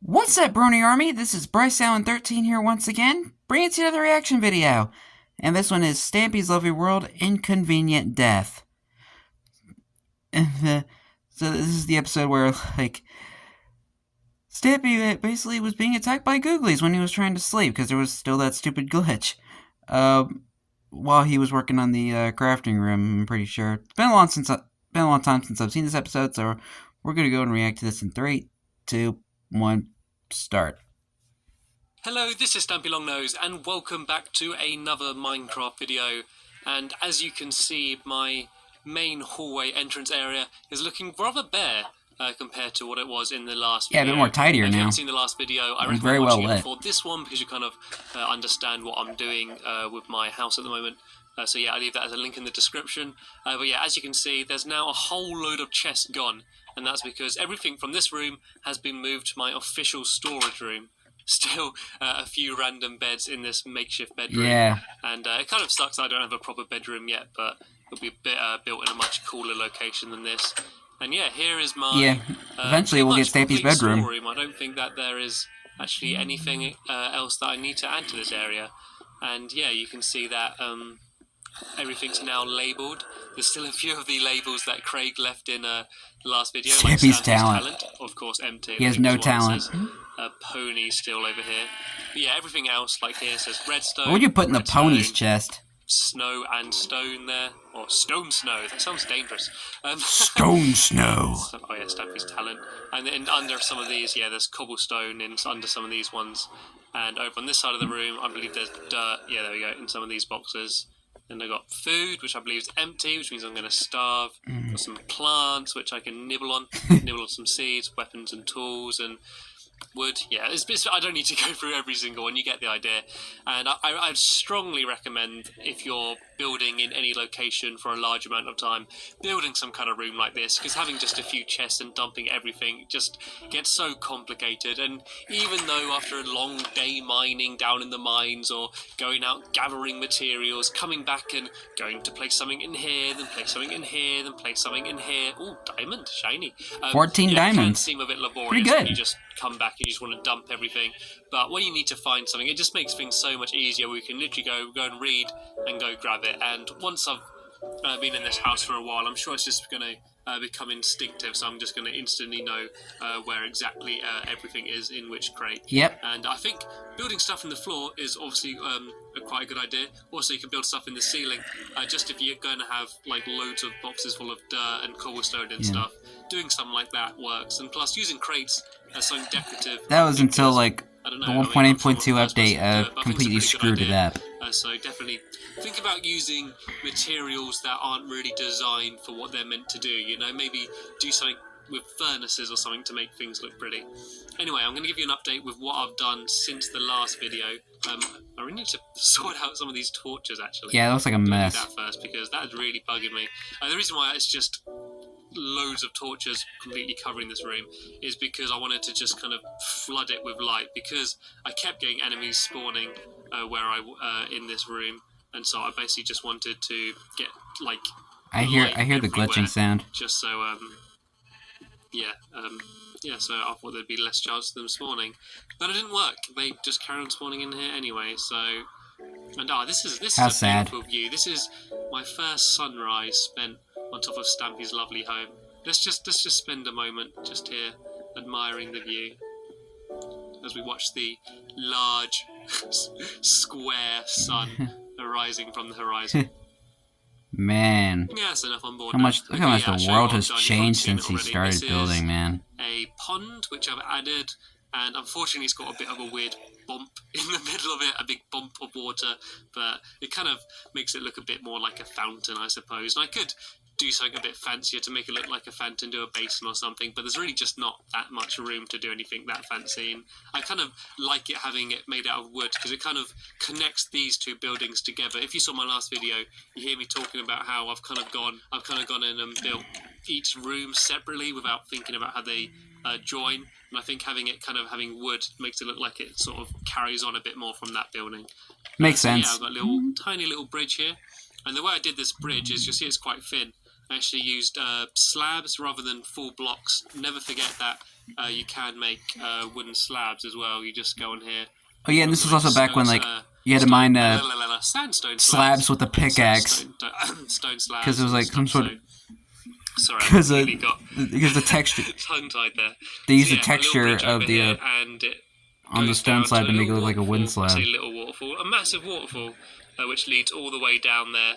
What's up, Brony Army? This is BryceAllen13 here once again, bringing to you another reaction video. And this one is Stampy's Lovely World, Inconvenient Death. And, so this is the episode where, Stampy basically was being attacked by googlies when he was trying to sleep, because there was still that stupid glitch. While he was working on the crafting room, I'm pretty sure. It's been a long time since I've seen this episode, so we're going to go and react to this in 3, 2, 1, start. Hello, this is Stampy Longnose, and welcome back to another Minecraft video. And as you can see, my main hallway entrance area is looking rather bare compared to what it was in the last video. Yeah, a bit more tidier now. If you haven't seen the last video, I recommend very watching well it lit. before this one, because you kind of understand what I'm doing with my house at the moment. So yeah, I'll leave that as a link in the description. But yeah, as you can see, there's now a whole load of chests gone, and that's because everything from this room has been moved to my official storage room. Still a few random beds in this makeshift bedroom. Yeah. And it kind of sucks I don't have a proper bedroom yet, but it'll be built in a much cooler location than this. And yeah, here is my... eventually we'll get Stampy's bedroom. Storeroom. I don't think that there is actually anything else that I need to add to this area. And yeah, you can see that everything's now labelled. There's still a few of the labels that Craig left in the last video. Stampy's talent. Of course, empty. He has no talent. Pony still over here. But yeah, everything else, like here, says redstone. What would you put in the pony's chest? Snow and stone there. Or stone snow. That sounds dangerous. Stone snow. Oh yeah, Stampy's talent. And then under some of these, yeah, there's cobblestone under some of these ones. And over on this side of the room, I believe there's dirt. Yeah, there we go, in some of these boxes. Then I got food, which I believe is empty, which means I'm going to starve. Got some plants, which I can nibble on. Nibble on some seeds, weapons and tools, and wood. Yeah, I don't need to go through every single one. You get the idea. And I'd strongly recommend, if you're building in any location for a large amount of time, building some kind of room like this, because having just a few chests and dumping everything just gets so complicated. And even though after a long day mining down in the mines, or going out gathering materials, coming back and going to place something in here, then place something in here, then place something in here. Ooh, diamond, shiny. 14 diamonds. It can seem a bit laborious. Pretty good. When you just come back and you just want to dump everything. But when you need to find something, it just makes things so much easier. We can literally go and read and go grab it. And once I've been in this house for a while, I'm sure it's just going to become instinctive. So I'm just going to instantly know where exactly everything is in which crate. Yep. And I think building stuff in the floor is obviously quite a good idea. Also, you can build stuff in the ceiling. Just if you're going to have like loads of boxes full of dirt and cobblestone and stuff, doing something like that works. And plus, using crates as something decorative. That was until like the 1.8.2 update completely screwed it up. So definitely think about using materials that aren't really designed for what they're meant to do. You know, maybe do something with furnaces or something to make things look pretty. Anyway, I'm going to give you an update with what I've done since the last video. I really need to sort out some of these torches, actually. Yeah, that looks like a mess. Do that first, because that is really bugging me. The reason why it's just loads of torches completely covering this room is because I wanted to just kind of flood it with light, because I kept getting enemies spawning in this room, and so I basically just wanted to get like I hear the glitching sound. Just so so I thought there'd be less chance of them spawning, but it didn't work. They just carried on spawning in here anyway. So, and this is How a sad. beautiful view. This is my first sunrise spent on top of Stampy's lovely home. Let's just spend a moment just here admiring the view as we watch the large square sun arising from the horizon. Man, Yeah, that's enough on board. look how much the world has changed since he started building, man. A pond which I've added, and unfortunately it's got a bit of a weird bump in the middle of it, a big bump of water, but it kind of makes it look a bit more like a fountain, I suppose. And I could do something a bit fancier to make it look like a fountain, do a basin or something, but there's really just not that much room to do anything that fancy. And I kind of like it having it made out of wood, because it kind of connects these two buildings together. If you saw my last video, you hear me talking about how I've kind of gone in and built each room separately without thinking about how they join. And I think having wood makes it look like it sort of carries on a bit more from that building. Makes sense. Yeah, I've got a tiny little bridge here. And the way I did this bridge is, you'll see it's quite thin. I actually used slabs rather than full blocks. Never forget that you can make wooden slabs as well. You just go on here. Oh yeah, and this was also back when like you had to mine sandstone slabs with a pickaxe stone slabs because it was like some sort of sorry, because the texture tongue-tied there. they use the texture of the and it on the stone slab to make it look like a wooden waterfall. slab. I say little waterfall, a massive waterfall, which leads all the way down there.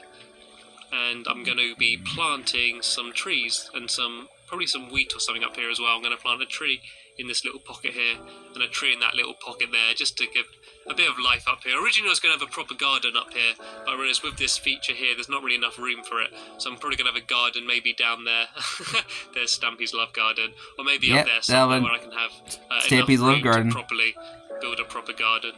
And I'm going to be planting some trees and probably some wheat or something up here as well. I'm going to plant a tree in this little pocket here and a tree in that little pocket there, just to give a bit of life up here. Originally I was going to have a proper garden up here, but I realised with this feature here there's not really enough room for it, so I'm probably going to have a garden maybe down there. There's Stampy's love garden, or maybe up there somewhere where I can have Stampy's love garden to properly build a proper garden.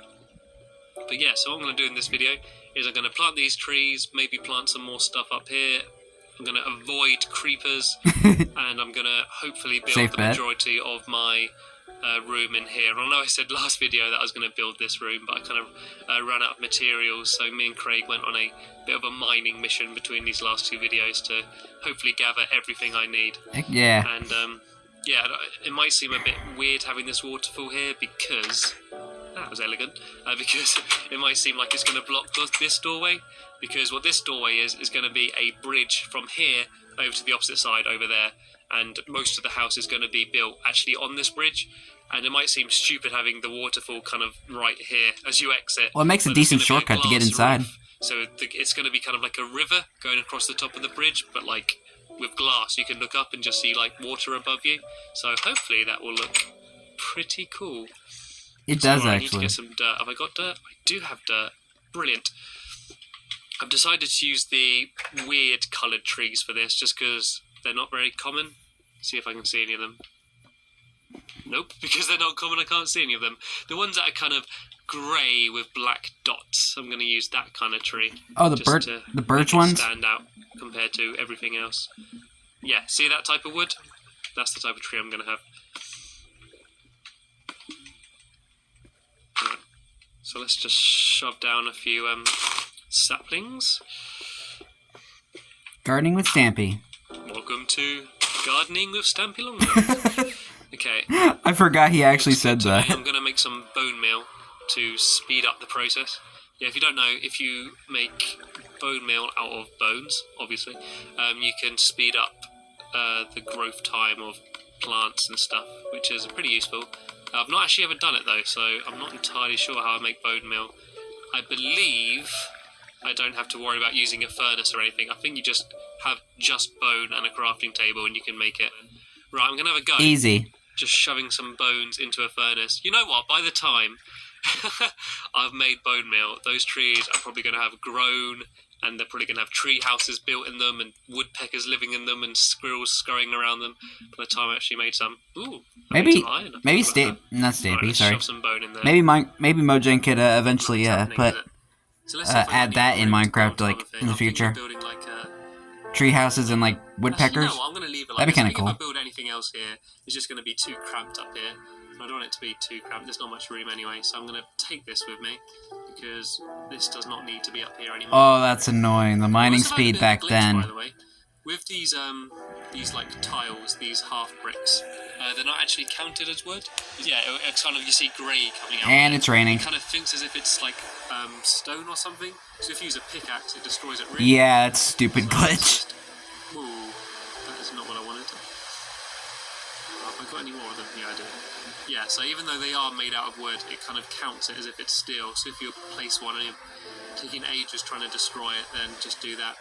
But yeah, so what I'm going to do in this video is I'm going to plant these trees, maybe plant some more stuff up here. I'm going to avoid creepers, and I'm going to hopefully build the majority of my room in here. I know I said last video that I was going to build this room, but I kind of ran out of materials, so me and Craig went on a bit of a mining mission between these last two videos to hopefully gather everything I need. Yeah. And yeah, it might seem a bit weird having this waterfall here because... That was elegant, because it might seem like it's going to block this doorway, because what this doorway is going to be a bridge from here over to the opposite side over there, and most of the house is going to be built actually on this bridge, and it might seem stupid having the waterfall kind of right here as you exit. Well, it makes a decent shortcut to get inside. So it's going to be kind of like a river going across the top of the bridge, but like with glass, you can look up and just see like water above you, so hopefully that will look pretty cool. It does, I actually. need to get some dirt. Have I got dirt? I do have dirt. Brilliant. I've decided to use the weird coloured trees for this, just because they're not very common. See if I can see any of them. Nope, because they're not common, I can't see any of them. The ones that are kind of grey with black dots, I'm going to use that kind of tree. Oh, the birch ones? Stand out compared to everything else. Yeah, see that type of wood? That's the type of tree I'm going to have. So let's just shove down a few saplings. Gardening with Stampy. Welcome to Gardening with Stampy Longlegs. Okay. I forgot he actually said that. I'm going to make some bone meal to speed up the process. Yeah, if you don't know, if you make bone meal out of bones, obviously, you can speed up the growth time of plants and stuff, which is pretty useful. I've not actually ever done it though, so I'm not entirely sure how I make bone meal. I believe I don't have to worry about using a furnace or anything. I think you just have just bone and a crafting table and you can make it. Right, I'm going to have a go. Easy. Just shoving some bones into a furnace. You know what, by the time I've made bone meal, those trees are probably going to have grown, and they're probably going to have tree houses built in them, and woodpeckers living in them, and squirrels scurrying around them. By the time I actually made some, maybe not Stampy. Right, sorry. shove some bone in there. Maybe Mojang could eventually put So add that in Minecraft like in the future. Tree houses and like woodpeckers. Actually, no, I'm going to leave it like That'd be kind of cool. If I build anything else here, it's just going to be too cramped up here. I don't want it to be too cramped. There's not much room anyway, so I'm going to take this with me because this does not need to be up here anymore. Oh, that's annoying. The mining speed back then. By the way, with these like tiles, these half bricks, they're not actually counted as wood. Yeah, it's kind of, you see grey coming out. And it's raining. It kind of thinks as if it's like stone or something. So if you use a pickaxe, it destroys it really. Yeah, that's stupid glitch. Ooh, that is not what I wanted. Have I got any more of them? Yeah, I do. Yeah, so even though they are made out of wood, it kind of counts it as if it's steel. So if you place one and you're taking ages trying to destroy it, then just do that.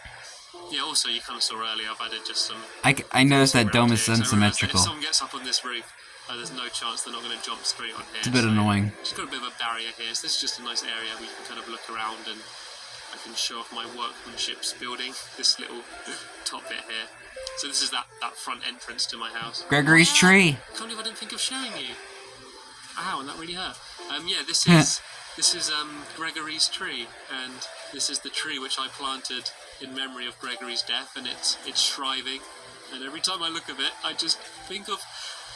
Yeah, also, you kind of saw earlier, I've added just some... I noticed that dome is unsymmetrical. If someone gets up on this roof, there's no chance they're not going to jump straight on here. It's a bit annoying. Just got a bit of a barrier here, so this is just a nice area where you can kind of look around and I can show off my workmanship's building, this little top bit here. So this is that front entrance to my house. Gregory's tree. I can't believe I didn't think of showing you. Ow, and that really hurt. Yeah, this is Gregory's tree, and this is the tree which I planted in memory of Gregory's death, and it's thriving. And every time I look at it, I just think of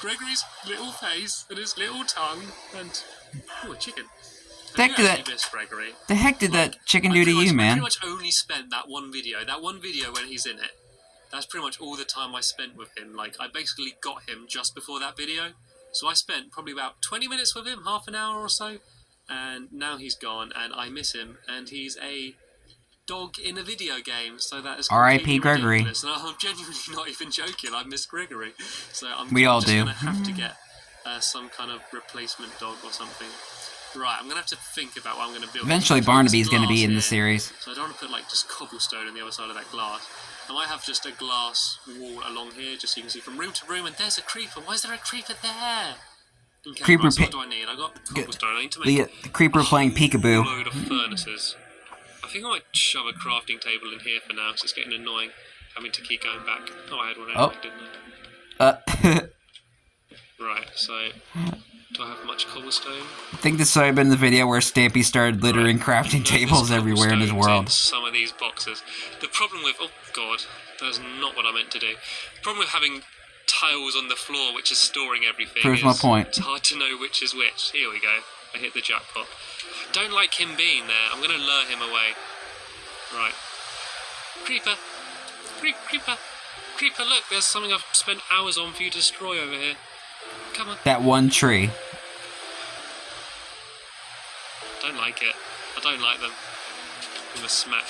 Gregory's little face and his little tongue, and a chicken. The heck did that chicken do to you, man? I pretty much only spent that one video when he's in it. That's pretty much all the time I spent with him. Like, I basically got him just before that video. So I spent probably about 20 minutes with him, half an hour or so, and now he's gone, and I miss him, and he's a dog in a video game, so that is R.I.P. completely Gregory. ridiculous. And I'm genuinely not even joking. I miss Gregory, so I'm We all just do. gonna have to get some kind of replacement dog or something. Right, I'm gonna have to think about what I'm gonna build. Eventually, Barnaby's going to be in the series. So I don't want to put like just cobblestone on the other side of that glass. I might have just a glass wall along here, just so you can see from room to room. And there's a creeper. Why is there a creeper there? Okay, Creeper. right, so what do I need? I got cobblestone. I need to make the creeper playing peekaboo. A load of furnaces. I think I might shove a crafting table in here for now, because it's getting annoying having to keep going back. Oh, I had one anyway, didn't I? Right, so do I have much cobblestone? I think this might have been the video where Stampy started littering crafting tables everywhere in his world. Some of these boxes. The problem with... Oh, God. That's not what I meant to do. The problem with having tiles on the floor, which is storing everything, Proves my point. It's hard to know which is which. Here we go. I hit the jackpot. Don't like him being there. I'm going to lure him away. Right. Creeper. Creeper. Creeper, look. There's something I've spent hours on for you to destroy over here. Come on. That one tree. Don't like it. I don't like them. Give him a smack.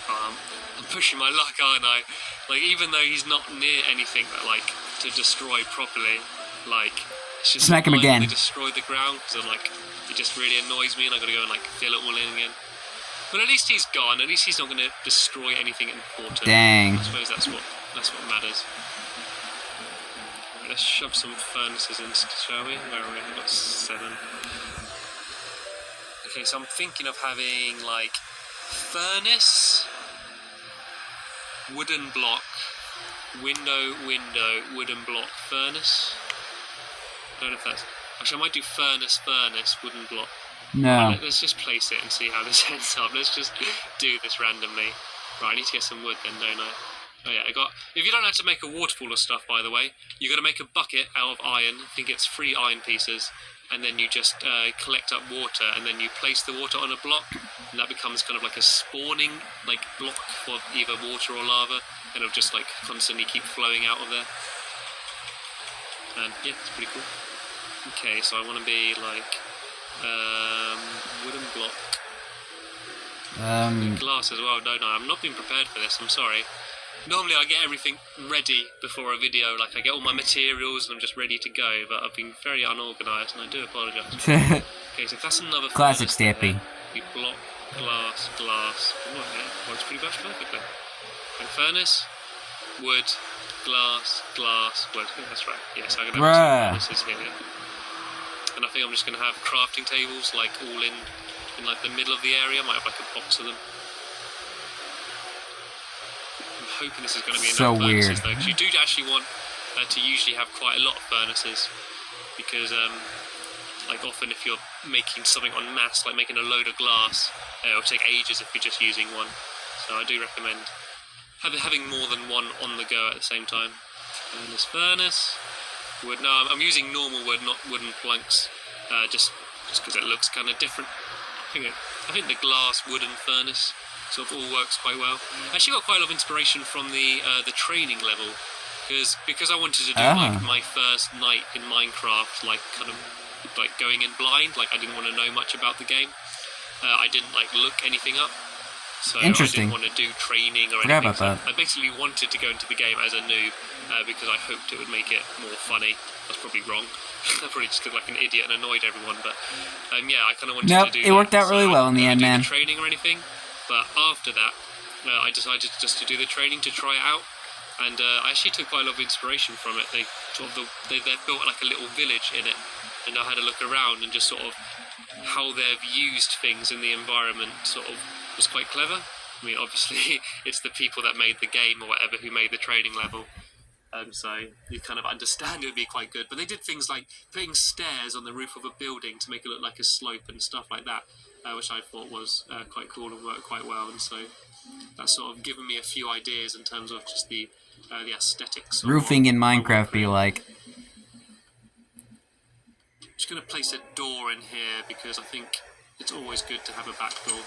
I'm pushing my luck, aren't I? Like, even though he's not near anything that, like, to destroy properly, like, it's just smack him again. Destroy the ground, because I'm like, it just really annoys me, and I've got to go and like fill it all in again. But at least he's gone. At least he's not going to destroy anything important. Dang. I suppose that's what matters. Let's shove some furnaces in, shall we? Where are we? I've got 7. Okay, so I'm thinking of having, like, furnace, wooden block, window, wooden block, furnace. I don't know if that's... Actually, I might do furnace, wooden block. No. Right, let's just place it and see how this ends up. Let's just do this randomly. Right, I need to get some wood then, don't I? Oh yeah, I got... If you don't have to make a waterfall of stuff, by the way, you've got to make a bucket out of iron. I think it's 3 iron pieces. And then you just collect up water, and then you place the water on a block, and that becomes kind of like a spawning like block for either water or lava, and it'll just like constantly keep flowing out of there. And yeah, it's pretty cool. Okay, so I want to be like wooden block. Glass as well, don't I? I'm not being prepared for this, I'm sorry. Normally I get everything ready before a video, like I get all my materials and I'm just ready to go, but I've been very unorganised and I do apologise. Okay, so if that's another classic Stampy. You block, glass. Oh, okay, works pretty much perfectly. And furnace, wood, glass, wood. I think that's right. Yes, I'm going to have 2 furnaces here. And I think I'm just going to have crafting tables like all in like the middle of the area. I might have like a box of them. I'm hoping this is going to be enough furnaces though, because you do actually want to usually have quite a lot of furnaces, because like often if you're making something en masse, like making a load of glass, it'll take ages if you're just using one. So I do recommend having more than one on the go at the same time. And this furnace, wood. No, I'm using normal wood, not wooden planks, just because it looks kind of different. I think the glass wooden furnace sort of all works quite well. I actually got quite a lot of inspiration from the training level, because I wanted to do like my first night in Minecraft, like kind of like going in blind, like I didn't want to know much about the game. I didn't like look anything up, so I didn't want to do training or anything. So I basically wanted to go into the game as a noob, because I hoped it would make it more funny. That's probably wrong. I probably just looked like an idiot and annoyed everyone, but yeah, I kind of wanted to do it worked out really well in the end, man. Training or anything, but after that, I decided just to do the training to try it out, and I actually took quite a lot of inspiration from it. They built like a little village in it, and I had a look around and just sort of how they've used things in the environment sort of was quite clever. I mean, obviously, it's the people that made the game or whatever who made the training level. So you kind of understand it would be quite good. But they did things like putting stairs on the roof of a building to make it look like a slope and stuff like that, which I thought was quite cool and worked quite well. And so that's sort of given me a few ideas in terms of just the aesthetics. Roofing in Minecraft be like. Just going to place a door in here because I think it's always good to have a back door.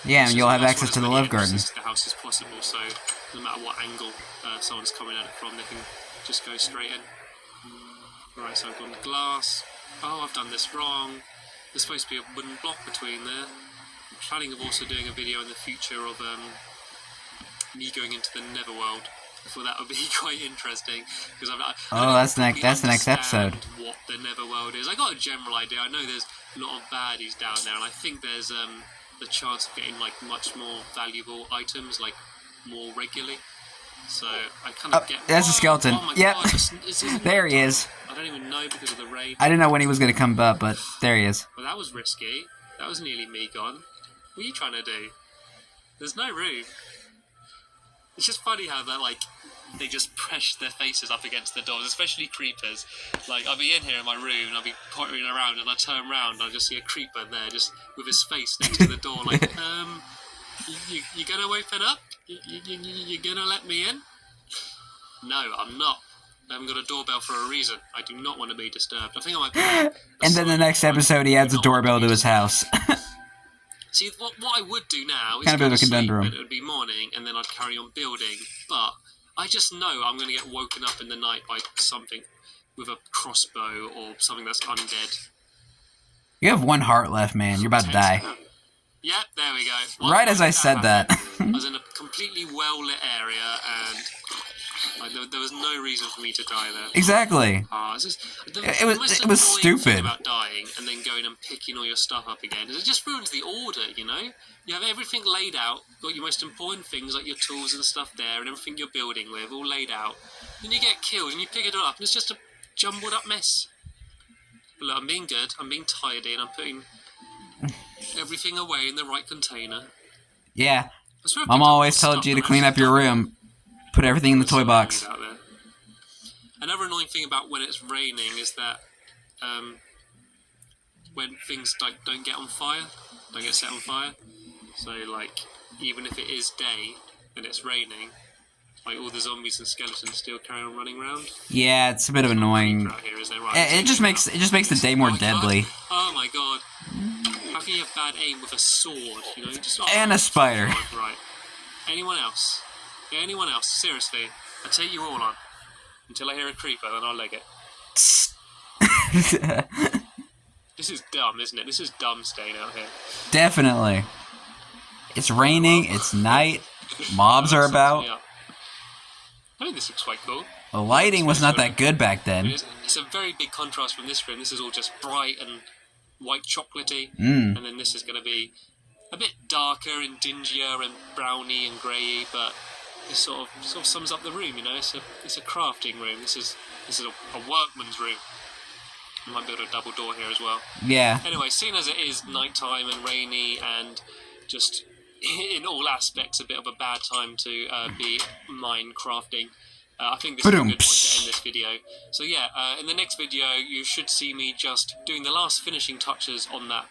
Yeah, and you'll have access to the love garden. The house is possible, so no matter what angle someone's coming at it from, they can just go straight in. Right, so I've gone glass. Oh, I've done this wrong. There's supposed to be a wooden block between there. I'm planning of also doing a video in the future of me going into the netherworld. I thought that would be quite interesting because that's the next episode. What the netherworld is. I got a general idea. I know there's a lot of baddies down there, and I think there's the chance of getting like much more valuable items like more regularly. So I kind of get. There's a skeleton. Oh my yep. God, there he is. I don't even know because of the rain. I didn't know when he was going to come up, but there he is. Well, that was risky. That was nearly me gone. What are you trying to do? There's no room. It's just funny how that, like, they just press their faces up against the doors, especially creepers. Like, I'll be in here in my room, and I'll be pottering around, and I turn around, and I just see a creeper there, just with his face next to the door, like, you gonna open up? You gonna let me in? No, I'm not. I haven't got a doorbell for a reason. I do not want to be disturbed. I think I might be... And then the next episode, he adds a doorbell to his house. See, what I would do now is kind of a conundrum. It would be morning, and then I'd carry on building. But I just know I'm going to get woken up in the night by something with a crossbow or something that's undead. You have one heart left, man. You're about to die. Yeah, there we go. Right as I said that. I was in a completely well-lit area, and there was no reason for me to die there. Exactly. It was stupid. About dying and then going and picking all your stuff up again. It just ruins the order, you know? You have everything laid out, got your most important things like your tools and stuff there and everything you're building with all laid out. Then you get killed and you pick it all up and it's just a jumbled up mess. But look, I'm being good, I'm being tidy, and I'm putting everything away in the right container. Yeah. Mom always told you to clean up your room. Put everything in the toy box. Another annoying thing about when it's raining is that when things don't get on fire, don't get set on fire. So like, even if it is day and it's raining, like all the zombies and skeletons still carry on running around. Yeah, it's a bit of annoying. Here, is there? Right, it just makes the day more deadly. God. Oh my god! How can you have bad aim with a sword? You know, and a spider. Right. Anyone else? Anyone else? Seriously, I'll take you all on. Until I hear a creeper, then I'll leg it. This is dumb, isn't it? This is dumb staying out here. Definitely. It's raining, it's night, mobs are about. I think this looks quite cool. The lighting was not that good back then. It's a very big contrast from this room. This is all just bright and white chocolatey. And then this is going to be a bit darker and dingier and browny and greyy, but it sort of sums up the room, you know. It's a crafting room. This is a workman's room. I might build a double door here as well. Yeah. Anyway, seeing as it is nighttime and rainy and just in all aspects a bit of a bad time to be Minecrafting, I think this is a good point to end this video. So yeah, in the next video you should see me just doing the last finishing touches on that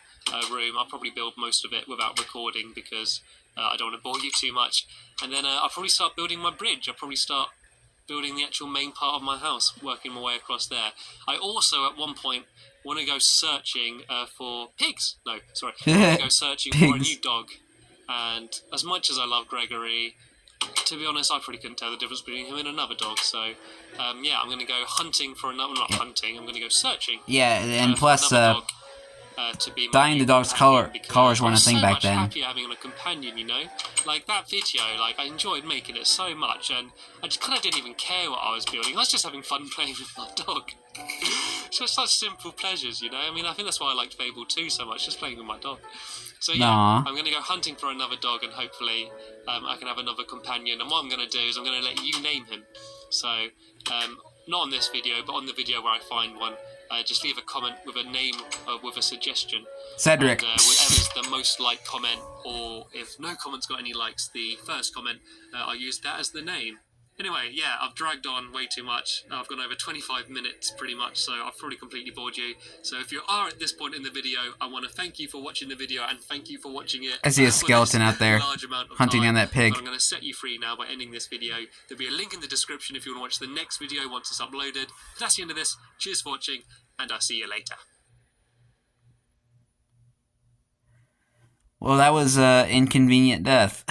room. I'll probably build most of it without recording because I don't want to bore you too much. And then I'll probably start building my bridge. I'll probably start building the actual main part of my house, working my way across there. I also, at one point, want to go searching for pigs. No, sorry. I want to go searching for a new dog. And as much as I love Gregory, to be honest, I probably couldn't tell the difference between him and another dog. So, yeah, I'm going to go hunting for another... Not hunting, I'm going to go searching. Yeah, and plus... dog, to be dyeing the dog's colors weren't a thing back then. I'm so much happier having a companion, you know? Like, that video, like, I enjoyed making it so much, and I just kind of didn't even care what I was building. I was just having fun playing with my dog. It's just such simple pleasures, you know? I mean, I think that's why I liked Fable 2 so much, just playing with my dog. So yeah, I'm going to go hunting for another dog, and hopefully I can have another companion. And what I'm going to do is I'm going to let you name him. So, not on this video, but on the video where I find one. Just leave a comment with a name, with a suggestion. Cedric. And, whatever's the most liked comment, or if no comment's got any likes, the first comment, I'll use that as the name. Anyway, yeah, I've dragged on way too much. I've gone over 25 minutes pretty much, so I've probably completely bored you. So if you are at this point in the video, I want to thank you for watching the video, and thank you for watching it. I see a skeleton out there hunting down that pig. But I'm going to set you free now by ending this video. There'll be a link in the description if you want to watch the next video once it's uploaded. But that's the end of this. Cheers for watching, and I'll see you later. Well, that was Inconvenient Death.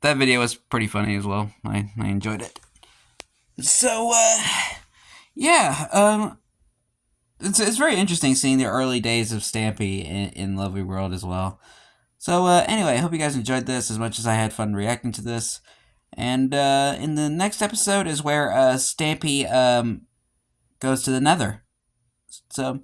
That video was pretty funny as well. I enjoyed it. So, Yeah, it's very interesting seeing the early days of Stampy in Lovely World as well. So anyway, I hope you guys enjoyed this as much as I had fun reacting to this. And in the next episode is where Stampy goes to the Nether. So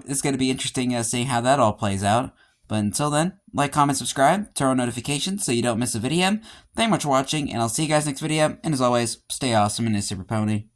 it's going to be interesting seeing how that all plays out. But until then, like, comment, subscribe, turn on notifications so you don't miss a video. Thank you much for watching, and I'll see you guys next video. And as always, stay awesome and a super pony.